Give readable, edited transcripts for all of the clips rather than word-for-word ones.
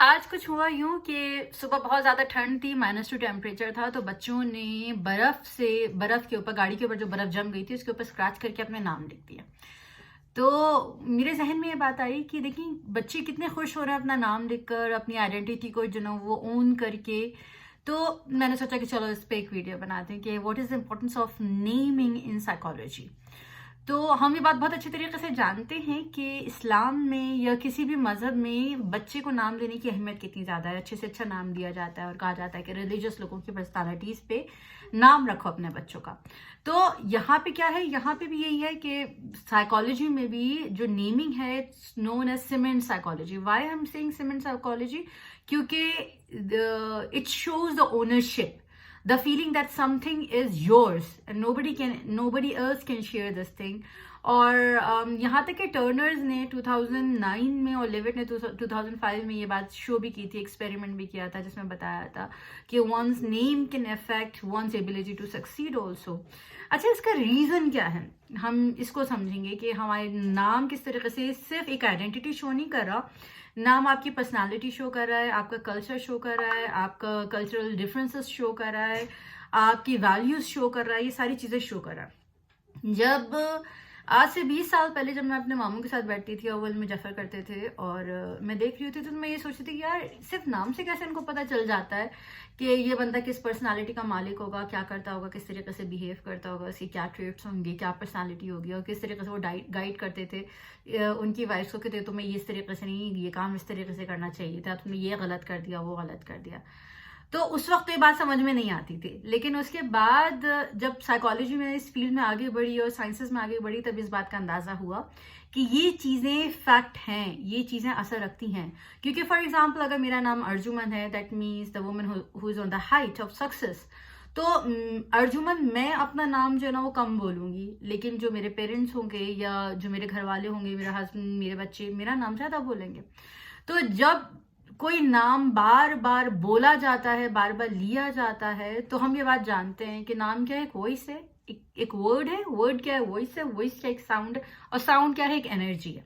आज कुछ हुआ यूं कि सुबह बहुत ज़्यादा ठंड थी, -2 टेम्परेचर था, तो बच्चों ने बर्फ़ के ऊपर, गाड़ी के ऊपर जो बर्फ़ जम गई थी, उसके ऊपर स्क्रैच करके अपने नाम लिख दिया। तो मेरे ज़हन में ये बात आई कि देखिए बच्चे कितने खुश हो रहे हैं अपना नाम लिखकर, अपनी आइडेंटिटी को जो ना वो ओन करके। तो मैंने सोचा कि चलो इस पे एक वीडियो बनाते हैं कि what is the importance of naming in psychology. तो हम ये बात बहुत अच्छे तरीके से जानते हैं कि इस्लाम में या किसी भी मज़हब में बच्चे को नाम देने की अहमियत कितनी ज़्यादा है। अच्छे से अच्छा नाम दिया जाता है और कहा जाता है कि रिलीजियस लोगों की पर्सनालिटीज़ पे नाम रखो अपने बच्चों का। तो यहाँ पे क्या है, यहाँ पे भी यही है कि साइकोलॉजी में भी जो नेमिंग है, it's known as cement psychology. Why I am saying cement psychology? क्योंकि it shows the ownership, the feeling that something is yours and nobody else can share this thing. और यहाँ तक कि टर्नर्स ने 2009 में और लिविट ने 2005 में ये बात शो भी की थी, एक्सपेरिमेंट भी किया था, जिसमें बताया था कि one's name can affect one's ability to succeed also. अच्छा, इसका रीज़न क्या है? हम इसको समझेंगे कि हमारे नाम किस तरीके से सिर्फ एक आइडेंटिटी शो नहीं कर रहा, नाम आपकी पर्सनालिटी शो कर रहा है, आपका कल्चर शो कर रहा है, आपका कल्चरल डिफरेंसेस शो कर रहा है, आपकी वैल्यूज शो कर रहा है, ये सारी चीज़ें शो कर रहा है। जब आज से 20 साल पहले जब मैं अपने मामू के साथ बैठती थी और वो इल्म जफ़र करते थे और मैं देख रही होती थी, तो मैं ये सोचती थी कि यार सिर्फ नाम से कैसे इनको पता चल जाता है कि ये बंदा किस पर्सनालिटी का मालिक होगा, क्या करता होगा, किस तरीके से बिहेव करता होगा, उसकी क्या ट्रेट्स होंगे, क्या पर्सनालिटी होगी, और किस तरीके से वो गाइड करते थे उनकी वाइफ्स को कि तुम्हें ये इस तरीके से नहीं, ये काम इस तरीके से करना चाहिए था, तुमने ये गलत कर दिया, वो गलत कर दिया। तो उस वक्त ये बात समझ में नहीं आती थी, लेकिन उसके बाद जब साइकोलॉजी में इस फील्ड में आगे बढ़ी और साइंसेस में आगे बढ़ी, तब इस बात का अंदाजा हुआ कि ये चीज़ें फैक्ट हैं, ये चीज़ें असर रखती हैं। क्योंकि फॉर एग्जांपल अगर मेरा नाम अर्जुमन है, that means the woman who is on the height of success. तो अर्जुमन, मैं अपना नाम जो है ना वो कम बोलूंगी, लेकिन जो मेरे पेरेंट्स होंगे या जो मेरे घर वाले होंगे, मेरा हस्बैंड, मेरे बच्चे, मेरा नाम ज़्यादा बोलेंगे। तो जब कोई नाम बार बार बोला जाता है, बार बार लिया जाता है, तो हम ये बात जानते हैं कि नाम क्या है? एक वॉइस है, एक वर्ड है। वर्ड क्या है? वॉइस है। वॉइस क्या? एक साउंड। और साउंड क्या है? एक एनर्जी है।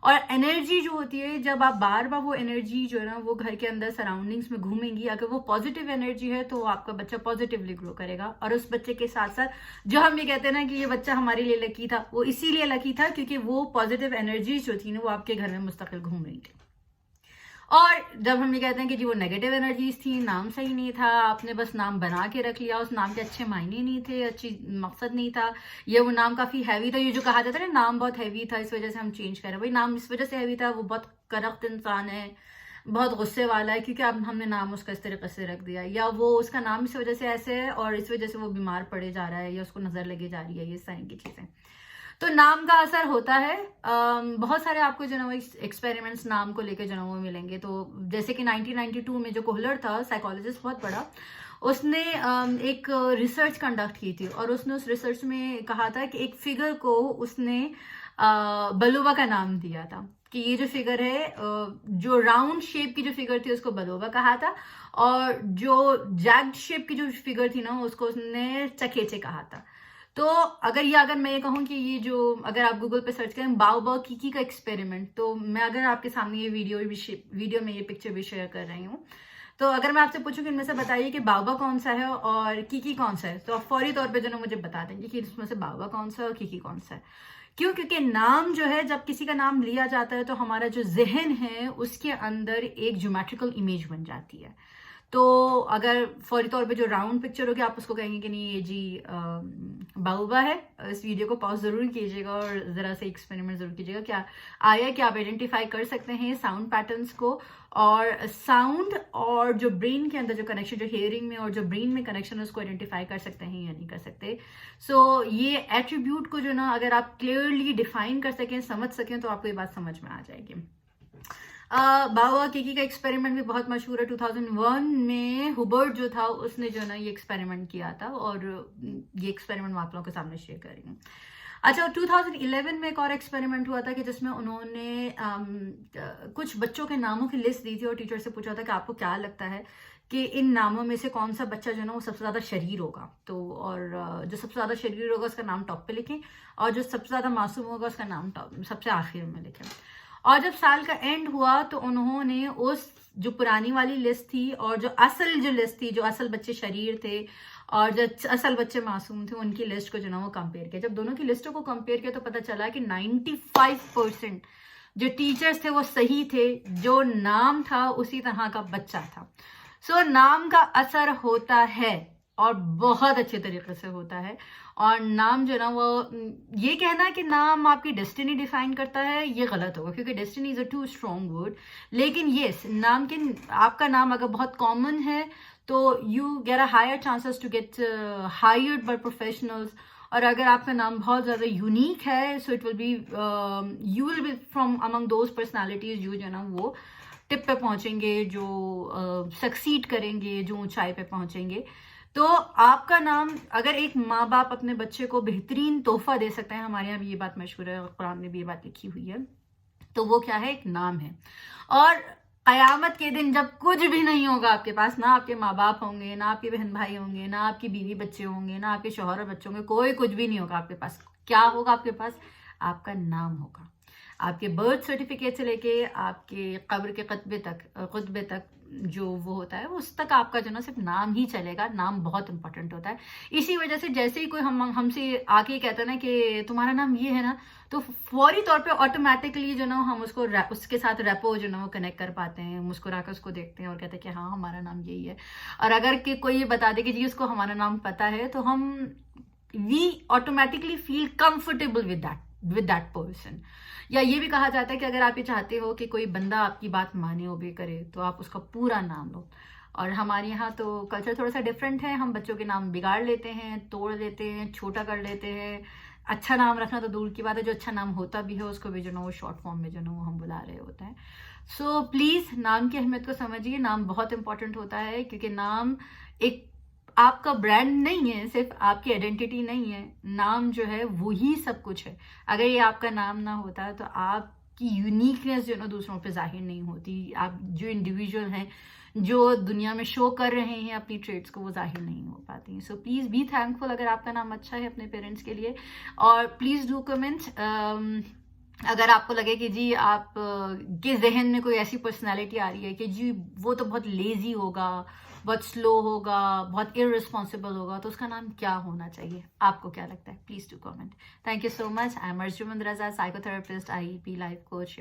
और एनर्जी जो होती है, जब आप बार बार वो एनर्जी जो है ना वो घर के अंदर सराउंडिंग्स में घूमेंगी, अगर वो पॉजिटिव एनर्जी है तो आपका बच्चा पॉजिटिवली ग्रो करेगा। और उस बच्चे के साथ साथ जो हम ये कहते हैं ना कि ये बच्चा हमारे लिए लकी था, वो इसीलिए लकी था क्योंकि वो पॉजिटिव एनर्जी जो थी ना वो आपके घर में मुस्तकिल घूम रही थी। और जब हम ये कहते हैं कि जी वो नेगेटिव एनर्जीज थी, नाम सही नहीं था, आपने बस नाम बना के रख लिया, उस नाम के अच्छे मायने नहीं थे, अच्छी मकसद नहीं था, ये वो नाम काफ़ी हैवी था, ये जो कहा जाता है ना नाम बहुत हैवी था, इस वजह से हम चेंज करें। भाई नाम इस वजह से हैवी था, वो बहुत करप्ट इंसान है, बहुत गुस्से वाला है, क्योंकि अब हमने नाम उसका इस तरीके से रख दिया, या वो उसका नाम इस वजह से ऐसे है और इस वजह से वो बीमार पड़े जा रहा है या उसको नज़र लगे जा रही है, ये सारी की चीज़ें। तो नाम का असर होता है। बहुत सारे आपको जो ना वो एक्सपेरिमेंट्स नाम को लेकर जो ना वो मिलेंगे। तो जैसे कि 1992 में जो कोहलर था, साइकोलॉजिस्ट बहुत बड़ा, उसने एक रिसर्च कंडक्ट की थी और उसने उस रिसर्च में कहा था कि एक फिगर को उसने बलूबा का नाम दिया था कि ये जो फिगर है, जो राउंड शेप की जो फिगर थी उसको बलूबा कहा था, और जो जैग्ड शेप की जो फिगर थी ना उसको उसने चकेचे कहा था। तो अगर मैं ये कहूँ कि ये जो, अगर आप गूगल पे सर्च करें बाओ कीकी का एक्सपेरिमेंट, तो मैं अगर आपके सामने ये वीडियो में ये पिक्चर भी शेयर कर रही हूँ, तो अगर मैं आपसे पूछूं कि इनमें से बताइए कि बाओबा कौन सा है और कीकी कौन सा है, तो आप फौरी तौर पे जो ना मुझे बता देंगे कि इसमें से बाओबा कौन सा है और कीकी कौन सा है। क्यों? क्योंकि नाम जो है, जब किसी का नाम लिया जाता है तो हमारा जो जहन है उसके अंदर एक ज्योमेट्रिकल इमेज बन जाती है। तो अगर फौरी तौर पे जो राउंड पिक्चर होगी, आप उसको कहेंगे कि नहीं ये जी बाहुबा है। इस वीडियो को पॉज जरूर कीजिएगा और जरा से एक्सपेरिमेंट जरूर कीजिएगा, क्या आया कि आप आइडेंटिफाई कर सकते हैं साउंड पैटर्न्स को, और साउंड और जो ब्रेन के अंदर जो कनेक्शन, जो हियरिंग में और जो ब्रेन में कनेक्शन है, उसको आइडेंटिफाई कर सकते हैं या नहीं कर सकते। सो ये एट्रीब्यूट को जो ना अगर आप क्लियरली डिफाइन कर सकें, समझ सकें, तो आपको ये बात समझ में आ जाएगी। बाओ कीकी का एक्सपेरिमेंट भी बहुत मशहूर है। 2001 में हुबर्ट जो था उसने जो ना ये एक्सपेरिमेंट किया था, और ये एक्सपेरिमेंट मैं आप लोगों के सामने शेयर कर रही हूँ। अच्छा, 2011 में एक और एक्सपेरिमेंट हुआ था कि जिसमें उन्होंने कुछ बच्चों के नामों की लिस्ट दी थी और टीचर से पूछा था कि आपको क्या लगता है कि इन नामों में से कौन सा बच्चा जो ना वो सबसे ज़्यादा शरीर होगा। तो और जो सबसे ज़्यादा शरीर होगा उसका नाम टॉप पे लिखें, और जो सबसे ज़्यादा मासूम होगा उसका नाम सबसे आखिर में लिखें। और जब साल का एंड हुआ तो उन्होंने उस जो पुरानी वाली लिस्ट थी और जो असल जो लिस्ट थी, जो असल बच्चे शरीर थे और जो असल बच्चे मासूम थे, उनकी लिस्ट को जो ना वो कंपेयर किया। जब दोनों की लिस्टों को कंपेयर किया तो पता चला कि 95% जो टीचर्स थे वो सही थे, जो नाम था उसी तरह का बच्चा था। सो नाम का असर होता है और बहुत अच्छे तरीके से होता है। और नाम जो ना वो ये कहना कि नाम आपकी डेस्टिनी डिफाइन करता है, ये गलत होगा, क्योंकि destiny is a too strong word. लेकिन यस, नाम के आपका नाम अगर बहुत कॉमन है तो you get a higher chances to get hired by professionals. और अगर आपका नाम बहुत ज़्यादा यूनिक है, so it will be you will be from among those personalities जो ना वो टिप पे पहुंचेंगे, जो सक्सीड करेंगे, जो ऊंचाई पे पहुंचेंगे। तो आपका नाम, अगर एक माँ बाप अपने बच्चे को बेहतरीन तोहफा दे सकते हैं, हमारे यहाँ भी ये बात मशहूर है, कुरान में भी ये बात लिखी हुई है, तो वो क्या है, एक नाम है। और कयामत के दिन जब कुछ भी नहीं होगा आपके पास, ना आपके माँ बाप होंगे, ना आपके बहन भाई होंगे, ना आपकी बीवी बच्चे होंगे, ना आपके शौहर और बच्चे होंगे, कोई कुछ भी नहीं होगा आपके पास। क्या होगा आपके पास? आपका नाम होगा। आपके बर्थ सर्टिफिकेट से लेके आपके कब्र के खुतबे तक जो वो होता है, उस तक आपका जो ना सिर्फ नाम ही चलेगा। नाम बहुत इंपॉर्टेंट होता है। इसी वजह से जैसे ही कोई हमसे आके कहता है ना कि तुम्हारा नाम ये है ना, तो फौरी तौर पे ऑटोमेटिकली जो ना हम उसके साथ रेपो जो ना वो कनेक्ट कर पाते हैं, मुस्कुरा कर उसको देखते हैं और कहते हैं कि हाँ, हमारा नाम यही है। और अगर कि कोई ये बता दे कि जी उसको हमारा नाम पता है, तो we automatically feel comfortable with that person. या ये भी कहा जाता है कि अगर आप ये चाहते हो कि कोई बंदा आपकी बात माने, ओबे करे, तो आप उसका पूरा नाम लो। और हमारे यहाँ तो कल्चर थोड़ा सा डिफरेंट है, हम बच्चों के नाम बिगाड़ लेते हैं, तोड़ लेते हैं, छोटा कर लेते हैं। अच्छा नाम रखना तो दूर की बात है, जो अच्छा नाम होता भी है उसको भी जो ना वो शॉर्ट फॉर्म में जो ना वो हम बुला रहे होते हैं। सो प्लीज नाम की अहमियत को समझिए। नाम बहुत इंपॉर्टेंट होता है, क्योंकि नाम एक आपका ब्रांड नहीं है, सिर्फ आपकी आइडेंटिटी नहीं है। नाम जो है वो ही सब कुछ है। अगर ये आपका नाम ना होता तो आपकी यूनिकनेस जो ना दूसरों पे जाहिर नहीं होती। आप जो इंडिविजुअल हैं, जो दुनिया में शो कर रहे हैं अपनी ट्रेड्स को, वो जाहिर नहीं हो पाती। सो प्लीज बी थैंकफुल अगर आपका नाम अच्छा है अपने पेरेंट्स के लिए। और प्लीज डू कमेंट अगर आपको लगे कि जी आप के जहन में कोई ऐसी पर्सनालिटी आ रही है कि जी वो तो बहुत लेजी होगा, बहुत स्लो होगा, बहुत इररिस्पॉन्सिबल होगा, तो उसका नाम क्या होना चाहिए? आपको क्या लगता है? Please do comment. Thank you so much. I am Arjumand Raza, psychotherapist, IEP life coach.